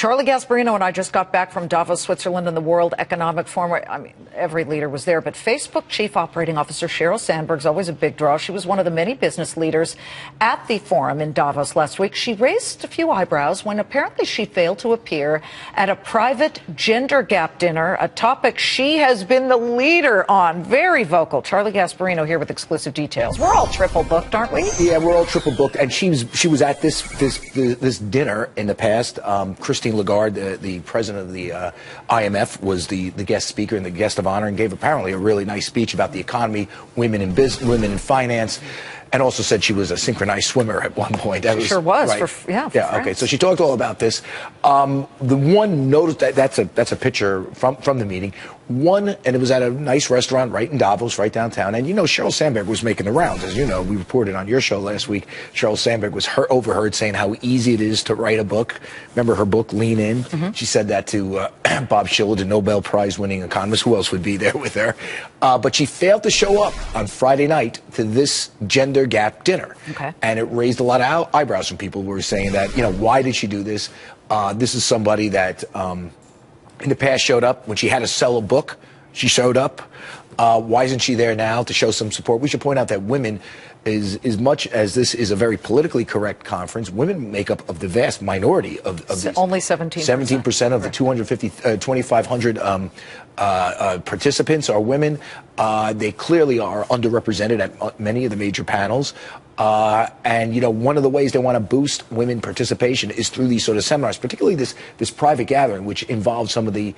Charlie Gasparino and I just got back from Davos, Switzerland, and the World Economic Forum. I mean, every leader was there, but Facebook Chief Operating Officer Sheryl Sandberg's always a big draw. She was one of the many business leaders at the forum in Davos last week. She raised a few eyebrows when apparently she failed to appear at a private gender gap dinner, a topic she has been the leader on. Very vocal. Charlie Gasparino here with exclusive details. We're all triple booked, aren't we? Yeah, we're all triple booked, and she was at this dinner in the past. Christine Lagarde, the president of the IMF, was the guest speaker and the guest of honor, and gave apparently a really nice speech about the economy, women in business, women in finance, and also said she was a synchronized swimmer at one point. She sure was. Right. For Okay. So she talked all about this. The one notice that's a picture from the meeting. And it was at a nice restaurant right in Davos, right downtown. And Sheryl Sandberg was making the rounds, as you know. We reported on your show last week. Sheryl Sandberg was overheard saying how easy it is to write a book. Remember her book, Lean In? Mm-hmm. She said that to Bob Shiller, the Nobel Prize-winning economist. Who else would be there with her? But she failed to show up on Friday night to this gender gap dinner. Okay. And it raised a lot of eyebrows from people who were saying that, why did she do this? This is somebody that in the past showed up when she had to sell a book. She showed up. Why isn't she there now to show some support? We should point out that women, as much as this is a very politically correct conference, women make up of the vast minority of this. Only 17%. 17% of the 2,500 participants are women. They clearly are underrepresented at many of the major panels. And one of the ways they want to boost women participation is through these sort of seminars, particularly this private gathering, which involves some of the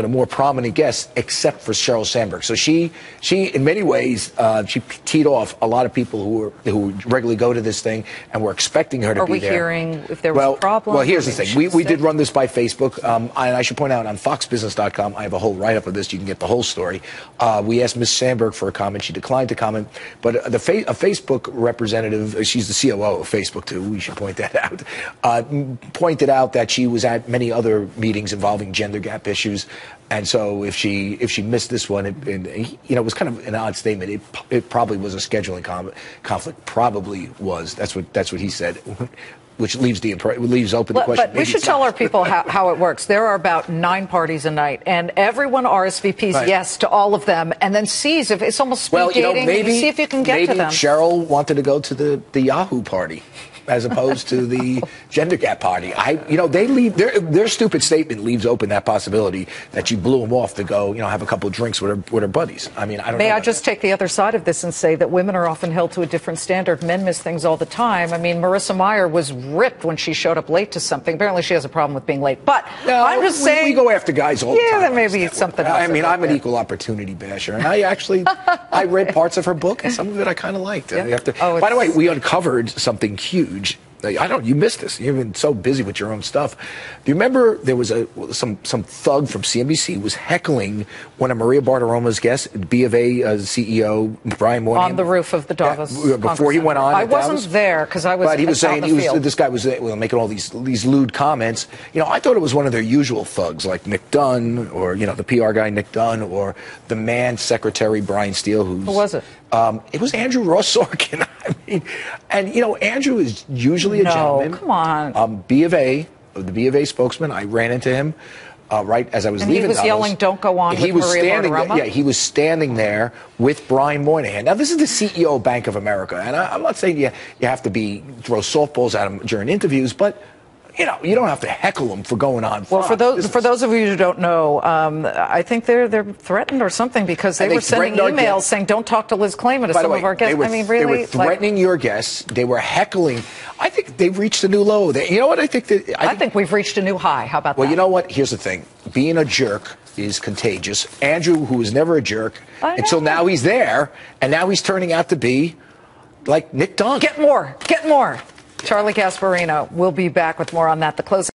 more prominent guests, except for Sheryl Sandberg. So she in many ways she teed off a lot of people who regularly go to this thing and were expecting her to be there. Are we hearing if there was a problem? Well, here's the thing. We did run this by Facebook, and I should point out on FoxBusiness.com I have a whole write-up of this. You can get the whole story. We asked Ms. Sandberg for a comment. She declined to comment, but a Facebook representative, she's the COO of Facebook too, we should point that out, pointed out that she was at many other meetings involving gender gap issues, and so if she missed this one, it was kind of an odd statement. It probably was a scheduling conflict. Probably was. That's what he said. Which leaves open the question. But we should tell our people how it works. There are about 9 parties a night, and everyone RSVPs yes to all of them, and then sees if it's almost speed dating. Maybe, see if you can get to them. Maybe Sheryl wanted to go to the Yahoo party as opposed to the gender gap party. They leave their stupid statement leaves open that possibility that you blew them off to go, have a couple of drinks with her buddies. I mean, I don't know. May I just take the other side of this and say that women are often held to a different standard. Men miss things all the time. I mean, Marissa Mayer was ripped when she showed up late to something. Apparently, she has a problem with being late. But no, I'm just saying, we go after guys all the time. Yeah, there may be something else. I mean, I'm an equal opportunity basher, and I read parts of her book, and some of it I kind of liked. Yeah. By the way, we uncovered something huge. You missed this. You've been so busy with your own stuff. Do you remember there was some thug from CNBC was heckling one of Maria Bartiromo's guests, B of A CEO Brian Moynihan, on the roof of the Davos before he went on. I wasn't there because I was. But he was saying this guy was making all these lewd comments. I thought it was one of their usual thugs like Nick Dunn or the PR guy Nick Dunn or the man secretary Brian Steele. Who was it? It was Andrew Ross Sorkin. I mean, and Andrew is usually a gentleman. Come on. B of A, the B of A spokesman. I ran into him right as I was leaving. He was yelling, "Don't go on with Maria Bartiromo." Yeah, he was standing there with Brian Moynihan. Now, this is the CEO of Bank of America, and I'm not saying you have to throw softballs at him during interviews, but you don't have to heckle them for going on. Well, for those of you who don't know, I think they're threatened or something because they were sending emails saying, "Don't talk to Liz Claman," to some of our guests. Really, they were threatening your guests. They were heckling. I think they've reached a new low. You know what I think? I think we've reached a new high. How about that? Well, you know what? Here's the thing: being a jerk is contagious. Andrew, who was never a jerk until now, he's there, and now he's turning out to be like Nick Dunn. Get more. Charlie Gasparino will be back with more on that. The closing.